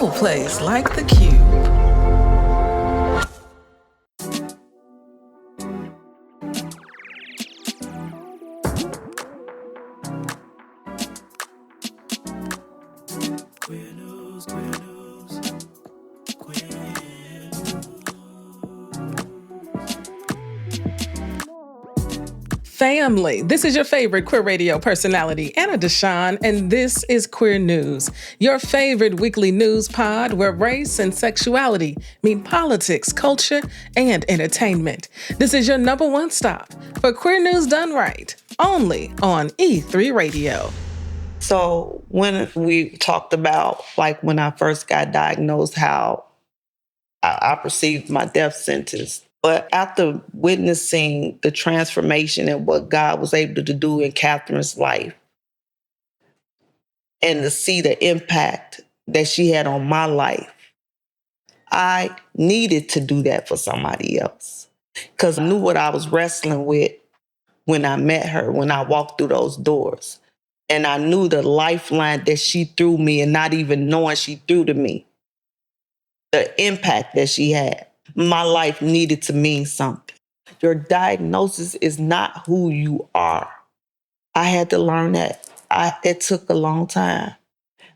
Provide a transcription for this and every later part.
no place like the Q. Family, this is your favorite queer radio personality, Anna Deshawn, and this is Queer News, your favorite weekly news pod where race and sexuality meet politics, culture, and entertainment. This is your number one stop for queer news done right, only on E3 Radio. So when we talked about, like, when I first got diagnosed, how I perceived my death sentence. But after witnessing the transformation and what God was able to do in Catherine's life, and to see the impact that she had on my life, I needed to do that for somebody else. Because I knew what I was wrestling with when I met her, when I walked through those doors. And I knew the lifeline that she threw me, and not even knowing she threw to me, the impact that she had. My life needed to mean something. Your diagnosis is not who you are. I had to learn that. It took a long time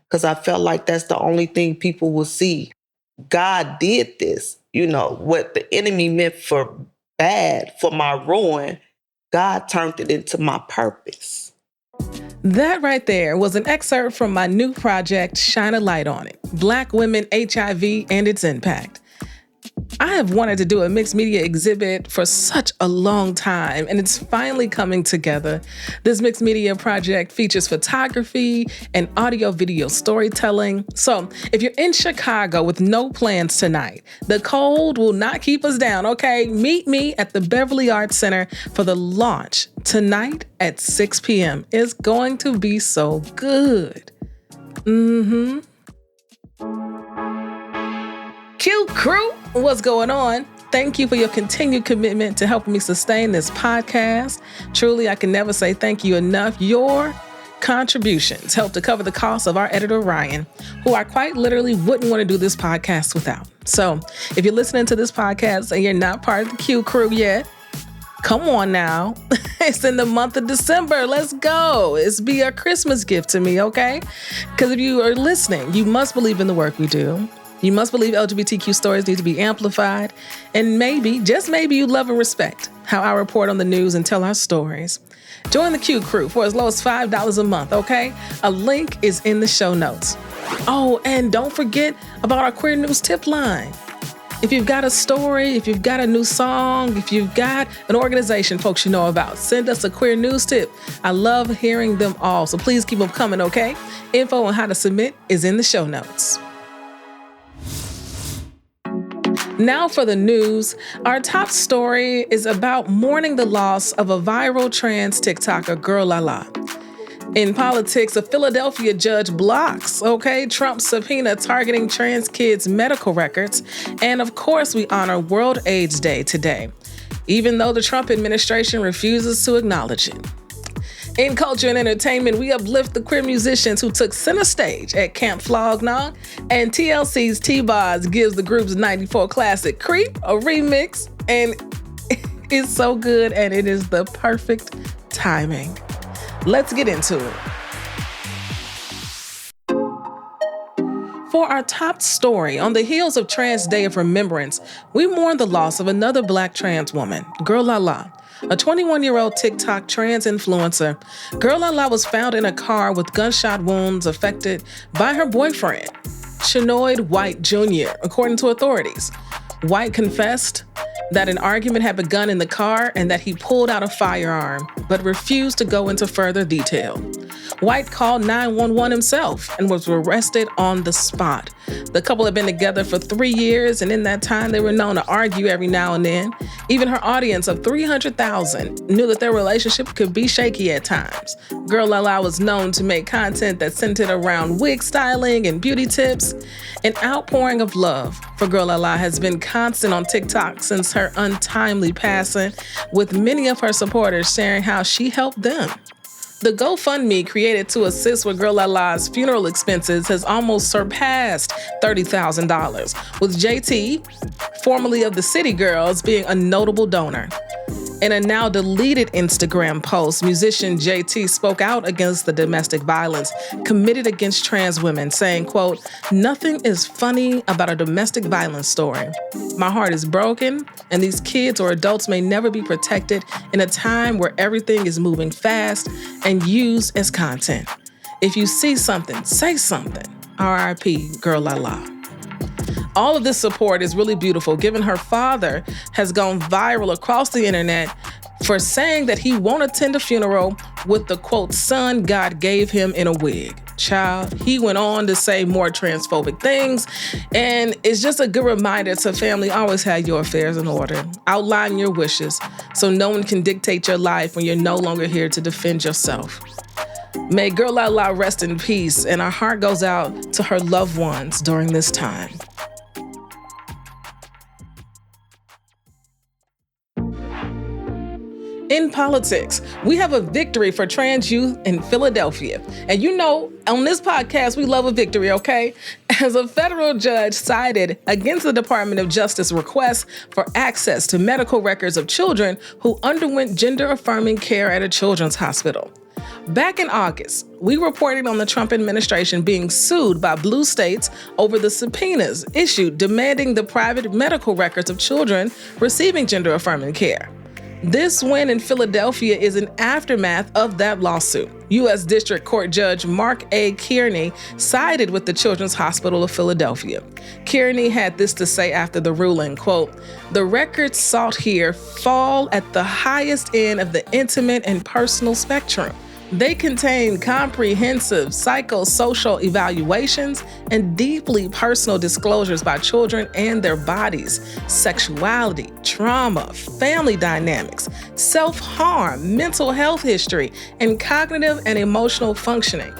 because I felt like that's the only thing people will see. God did this. You know, what the enemy meant for bad, for my ruin, God turned it into my purpose. That right there was an excerpt from my new project, Shine a Light on It, Black Women, HIV, and Its Impact. I have wanted to do a mixed media exhibit for such a long time, and it's finally coming together. This mixed media project features photography and audio-video storytelling. So if you're in Chicago with no plans tonight, the cold will not keep us down, okay? Meet me at the Beverly Arts Center for the launch tonight at 6 p.m. It's going to be so good. QCrew, what's going on? Thank you for your continued commitment to helping me sustain this podcast. Truly, I can never say thank you enough. Your contributions help to cover the cost of our editor, Ryan, who I quite literally wouldn't want to do this podcast without. So if you're listening to this podcast and you're not part of the QCrew yet, come on now. It's in the month of December. Let's go. It's be a Christmas gift to me, okay? Because if you are listening, you must believe in the work we do. You must believe LGBTQ stories need to be amplified. And maybe, just maybe, you love and respect how I report on the news and tell our stories. Join the QCrew for as low as $5 a month, okay? A link is in the show notes. Oh, and don't forget about our Queer News tip line. If you've got a story, if you've got a new song, if you've got an organization folks you know about, send us a Queer News tip. I love hearing them all, so please keep them coming, okay? Info on how to submit is in the show notes. Now for the news. Our top story is about mourning the loss of a viral trans TikToker, Girlalala. In politics, a Philadelphia judge blocks, Trump's subpoena targeting trans kids' medical records. And of course, we honor World AIDS Day today, even though the Trump administration refuses to acknowledge it. In culture and entertainment, we uplift the queer musicians who took center stage at Camp Flog, Gnaw, and TLC's T-Boz gives the group's 94 classic Creep a remix, and it's so good, and it is the perfect timing. Let's get into it. For our top story, on the heels of Trans Day of Remembrance, we mourn the loss of another Black trans woman, Girlalala. A 21-year-old TikTok trans influencer, Girlalala was found in a car with gunshot wounds affected by her boyfriend, Shanoid White Jr., according to authorities. White confessed that an argument had begun in the car and that he pulled out a firearm, but refused to go into further detail. White called 911 himself and was arrested on the spot. The couple had been together for 3 years, and in that time, they were known to argue every now and then. Even her audience of 300,000 knew that their relationship could be shaky at times. Girlalala was known to make content that centered around wig styling and beauty tips. An outpouring of love for Girlalala has been constant on TikTok since her untimely passing, with many of her supporters sharing how she helped them. The GoFundMe created to assist with Girlalala's funeral expenses has almost surpassed $30,000, with JT, formerly of the City Girls, being a notable donor. In a now deleted Instagram post, musician JT spoke out against the domestic violence committed against trans women, saying, quote, "Nothing is funny about a domestic violence story. My heart is broken, and these kids or adults may never be protected in a time where everything is moving fast and used as content. If you see something, say something. R.I.P. Girlalala." All of this support is really beautiful, given her father has gone viral across the internet for saying that he won't attend a funeral with the, quote, son God gave him in a wig. Child, he went on to say more transphobic things, and it's just a good reminder to family, always have your affairs in order. Outline your wishes so no one can dictate your life when you're no longer here to defend yourself. May Girlalala rest in peace, and our heart goes out to her loved ones during this time. In politics, we have a victory for trans youth in Philadelphia. And you know, on this podcast, we love a victory, okay? As a federal judge sided against the Department of Justice request for access to medical records of children who underwent gender-affirming care at a children's hospital. Back in August, we reported on the Trump administration being sued by blue states over the subpoenas issued demanding the private medical records of children receiving gender-affirming care. This win in Philadelphia is an aftermath of that lawsuit. U.S. District Court Judge Mark A. Kearney sided with the Children's Hospital of Philadelphia. Kearney had this to say after the ruling, quote, "The records sought here fall at the highest end of the intimate and personal spectrum. They contain comprehensive psychosocial evaluations and deeply personal disclosures by children and their bodies, sexuality, trauma, family dynamics, self-harm, mental health history, and cognitive and emotional functioning.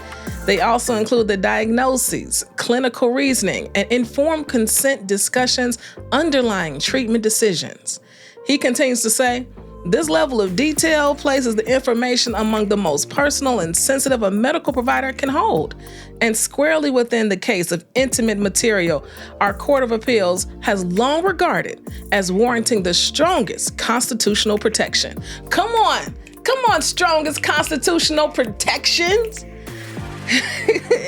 They also include the diagnoses, clinical reasoning, and informed consent discussions underlying treatment decisions." He continues to say, "This level of detail places the information among the most personal and sensitive a medical provider can hold, and squarely within the case of intimate material our Court of Appeals has long regarded as warranting the strongest constitutional protection." Come on, strongest constitutional protections.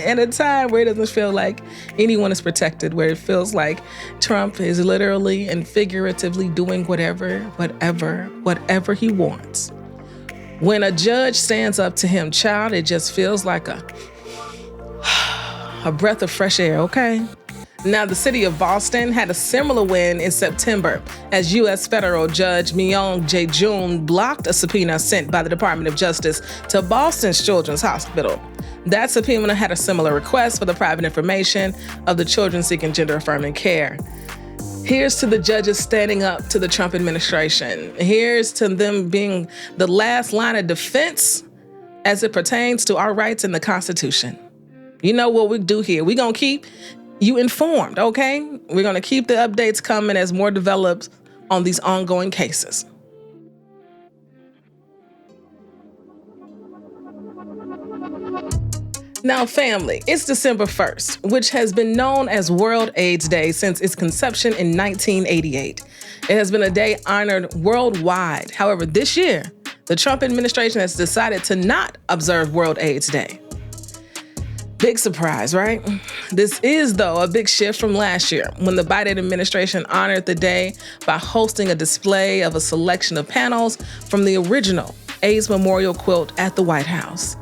In a time where it doesn't feel like anyone is protected, where it feels like Trump is literally and figuratively doing whatever he wants. When a judge stands up to him, child, it just feels like a breath of fresh air, okay? Now, the city of Boston had a similar win in September as U.S. federal Judge Myong J. Joun blocked a subpoena sent by the Department of Justice to Boston's Children's Hospital. That subpoena had a similar request for the private information of the children seeking gender-affirming care. Here's to the judges standing up to the Trump administration. Here's to them being the last line of defense as it pertains to our rights in the Constitution. You know what we do here. We're going to keep you informed, okay? We're going to keep the updates coming as more develops on these ongoing cases. Now, family, it's December 1st, which has been known as World AIDS Day since its conception in 1988. It has been a day honored worldwide. However, this year, the Trump administration has decided to not observe World AIDS Day. Big surprise, right? This is, though, a big shift from last year when the Biden administration honored the day by hosting a display of a selection of panels from the original AIDS memorial quilt at the White House.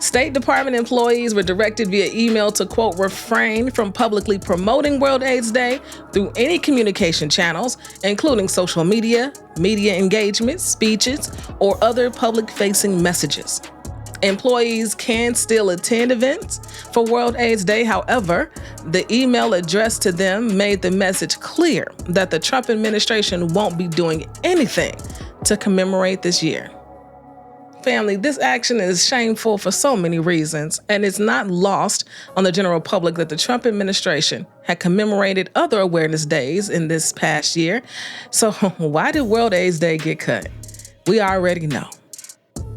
State Department employees were directed via email to, quote, refrain from publicly promoting World AIDS Day through any communication channels, including social media, media engagement, speeches, or other public-facing messages. Employees can still attend events for World AIDS Day. However, the email addressed to them made the message clear that the Trump administration won't be doing anything to commemorate this year. Family, this action is shameful for so many reasons, and it's not lost on the general public that the Trump administration had commemorated other awareness days in this past year. So why did World AIDS Day get cut? We already know.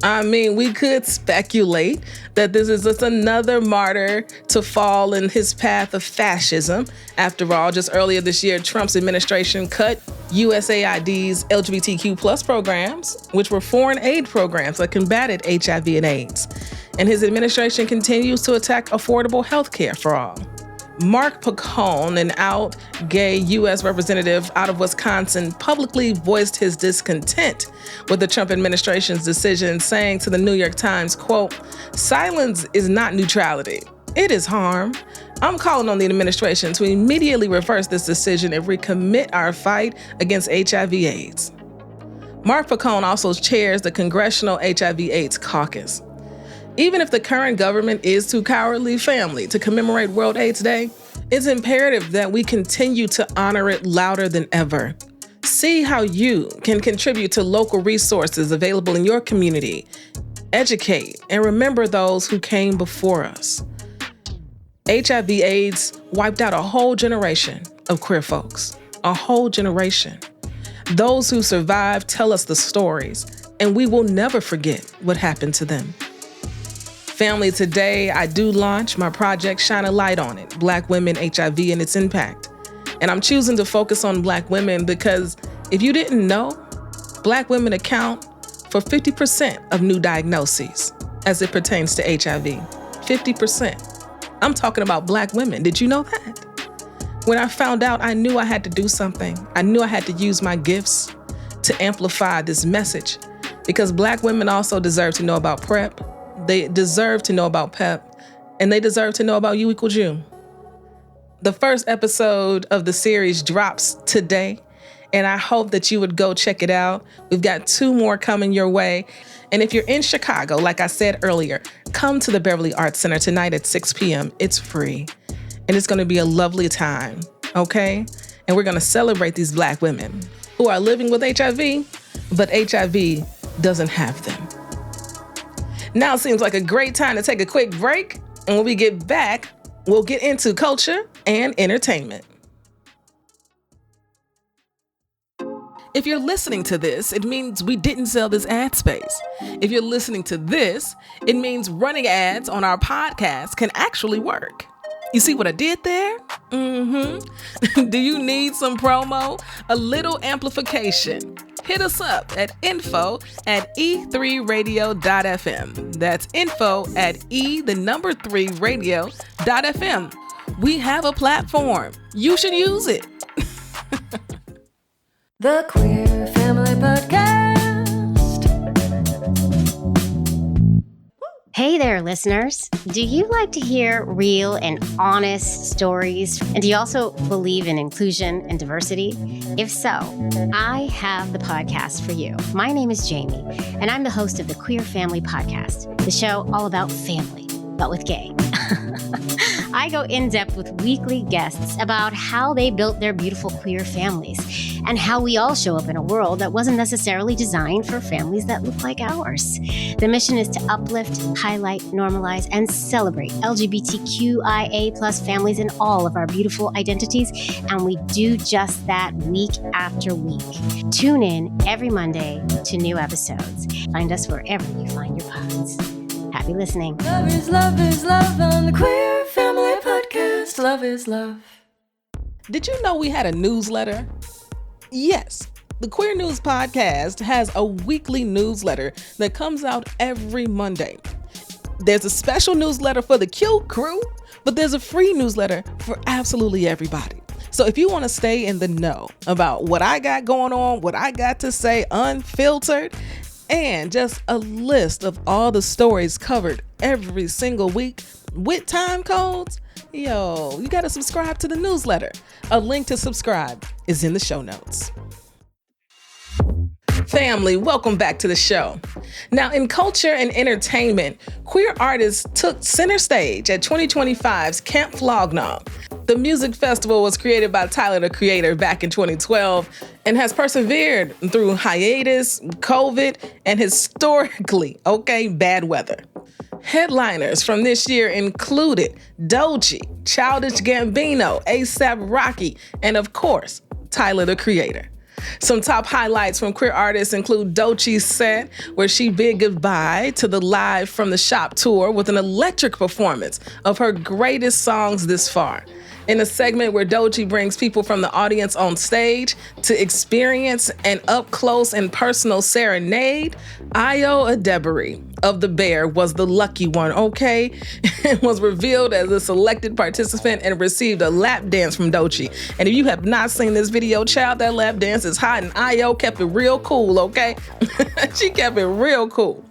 I mean, we could speculate that this is just another martyr to fall in his path of fascism. After all, just earlier this year, Trump's administration cut USAID's LGBTQ plus programs, which were foreign aid programs that combated HIV and AIDS. And his administration continues to attack affordable health care for all. Mark Pacone, an out gay U.S. representative out of Wisconsin, publicly voiced his discontent with the Trump administration's decision, saying to the New York Times, quote, "Silence is not neutrality. It is harm. I'm calling on the administration to immediately reverse this decision and recommit our fight against HIV/AIDS. Mark Pacone also chairs the Congressional HIV/AIDS Caucus. Even if the current government is too cowardly, family, to commemorate World AIDS Day, it's imperative that we continue to honor it louder than ever. See how you can contribute to local resources available in your community. Educate and remember those who came before us. HIV/AIDS wiped out a whole generation of queer folks, a whole generation. Those who survived tell us the stories, and we will never forget what happened to them. Family, today I do launch my project Shine a Light on It, Black Women, HIV and Its Impact. And I'm choosing to focus on Black women because if you didn't know, Black women account for 50% of new diagnoses as it pertains to HIV. 50%. I'm talking about Black women. Did you know that? When I found out, I knew I had to do something. I knew I had to use my gifts to amplify this message because Black women also deserve to know about PrEP. They deserve to know about PEP, and they deserve to know about U equals U. The first episode of the series drops today, and I hope that you would go check it out. We've got 2 more coming your way. And if you're in Chicago, like I said earlier, come to the Beverly Arts Center tonight at 6 p.m. It's free, and it's going to be a lovely time, okay? And we're going to celebrate these Black women who are living with HIV, but HIV doesn't have them. Now seems like a great time to take a quick break, and when we get back, we'll get into culture and entertainment. If you're listening to this, it means we didn't sell this ad space. If you're listening to this, it means running ads on our podcast can actually work. You see what I did there? Do you need some promo? A little amplification? Hit us up at info@e3radio.fm. That's info@e3radio.fm. We have a platform. You should use it. The Queer Family Podcast. Hey there, listeners. Do you like to hear real and honest stories? And do you also believe in inclusion and diversity? If so, I have the podcast for you. My name is Jamie, and I'm the host of the Queer Family Podcast, the show all about family, but with gay. I go in depth with weekly guests about how they built their beautiful queer families and how we all show up in a world that wasn't necessarily designed for families that look like ours. The mission is to uplift, highlight, normalize, and celebrate LGBTQIA+ families in all of our beautiful identities, and we do just that week after week. Tune in every Monday to new episodes. Find us wherever you find your pods. Happy listening. Love is love is love on the Queer Family Podcast. Love is love. Did you know we had a newsletter? Yes, the Queer News Podcast has a weekly newsletter that comes out every Monday. There's a special newsletter for the QCrew, but there's a free newsletter for absolutely everybody. So if you want to stay in the know about what I got going on, what I got to say unfiltered, and just a list of all the stories covered every single week with time codes, yo, you got to subscribe to the newsletter. A link to subscribe is in the show notes. Family, welcome back to the show. Now, in culture and entertainment, queer artists took center stage at 2025's Camp Flog. The music festival was created by Tyler, the Creator, back in 2012 and has persevered through hiatus, COVID, and historically, bad weather. Headliners from this year included Doechii, Childish Gambino, A$AP Rocky, and of course, Tyler, the Creator. Some top highlights from queer artists include Doechie's set, where she bid goodbye to the Live from the Shop tour with an electric performance of her greatest songs this far. In a segment where Doechie brings people from the audience on stage to experience an up-close and personal serenade, Ayo Adebere of The Bear was the lucky one, okay? And was revealed as a selected participant and received a lap dance from Doechie. And if you have not seen this video, child, that lap dance is hot, and Ayo kept it real cool, okay? She kept it real cool.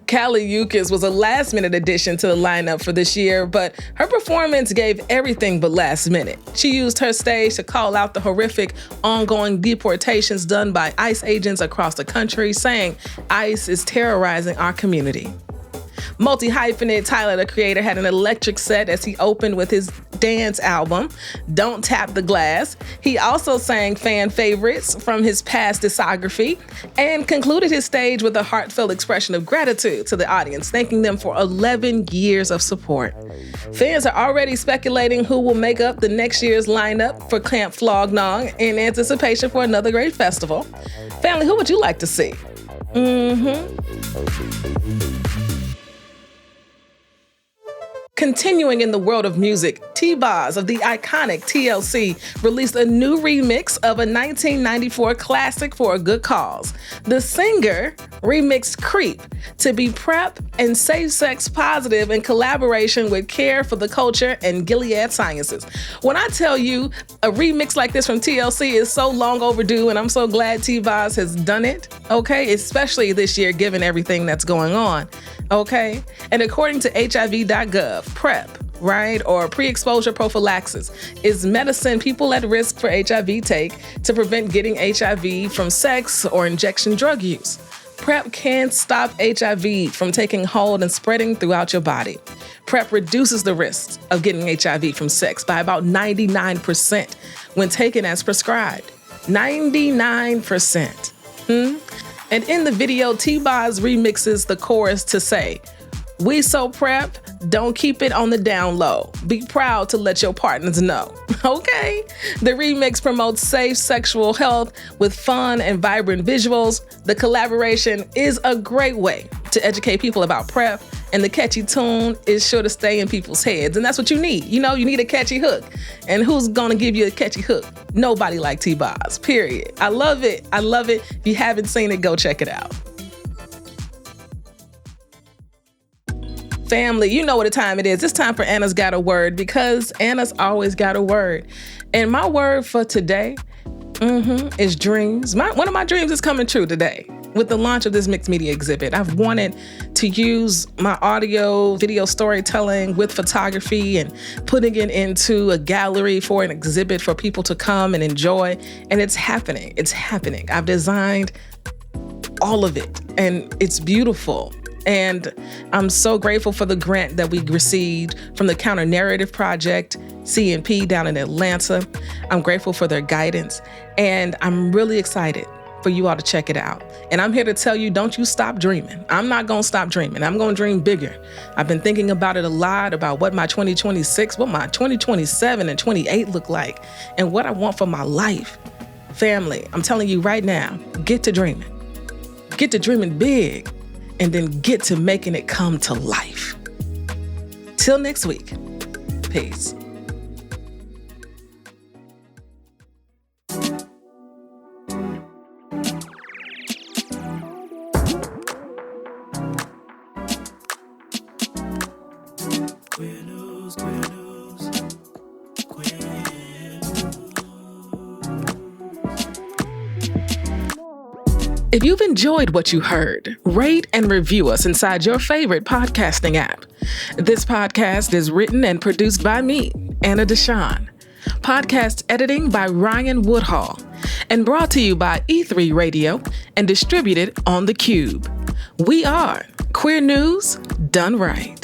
Kali Uchis was a last-minute addition to the lineup for this year, but her performance gave everything but last minute. She used her stage to call out the horrific ongoing deportations done by ICE agents across the country, saying ICE is terrorizing our community. Multi-hyphenate Tyler, the Creator, had an electric set as he opened with his dance album, Don't Tap the Glass. He also sang fan favorites from his past discography and concluded his stage with a heartfelt expression of gratitude to the audience, thanking them for 11 years of support. Fans are already speculating who will make up the next year's lineup for Camp Flog Gnaw in anticipation for another great festival. Family, who would you like to see? Continuing in the world of music, T-Boz of the iconic TLC released a new remix of a 1994 classic for a good cause. The singer remixed Creep to be PrEP and safe-sex positive in collaboration with Care for the Culture and Gilead Sciences. When I tell you a remix like this from TLC is so long overdue, and I'm so glad T-Boz has done it, okay? Especially this year, given everything that's going on, okay? And according to HIV.gov, PrEP, right, or pre-exposure prophylaxis, is medicine people at risk for HIV take to prevent getting HIV from sex or injection drug use. PrEP can stop HIV from taking hold and spreading throughout your body. PrEP reduces the risk of getting HIV from sex by about 99% when taken as prescribed. 99%. And in the video, T-Boz remixes the chorus to say, "We so PrEP, don't keep it on the down low. Be proud to let your partners know." Okay? The remix promotes safe sexual health with fun and vibrant visuals. The collaboration is a great way to educate people about PrEP, and the catchy tune is sure to stay in people's heads. And that's what you need. You know, you need a catchy hook. And who's gonna give you a catchy hook? Nobody like T-Boz, period. I love it. I love it. If you haven't seen it, go check it out. Family, you know what the time it is. It's time for Anna's Got a Word, because Anna's always got a word. And my word for today is dreams. One of my dreams is coming true today with the launch of this mixed media exhibit. I've wanted to use my audio, video storytelling with photography and putting it into a gallery for an exhibit for people to come and enjoy. And it's happening. It's happening. I've designed all of it, and it's beautiful. And I'm so grateful for the grant that we received from the Counter Narrative Project, CNP, down in Atlanta. I'm grateful for their guidance, and I'm really excited for you all to check it out. And I'm here to tell you, don't you stop dreaming. I'm not gonna stop dreaming. I'm gonna dream bigger. I've been thinking about it a lot, about what my 2026, what my 2027 and 28 look like, and what I want for my life. Family, I'm telling you right now, get to dreaming. Get to dreaming big, and then get to making it come to life. Till next week, peace. If you've enjoyed what you heard, rate and review us inside your favorite podcasting app. This podcast is written and produced by me, Anna Deshawn. Podcast editing by Ryan Woodhall, and brought to you by E3 Radio and distributed on The Cube. We are Queer News Done Right.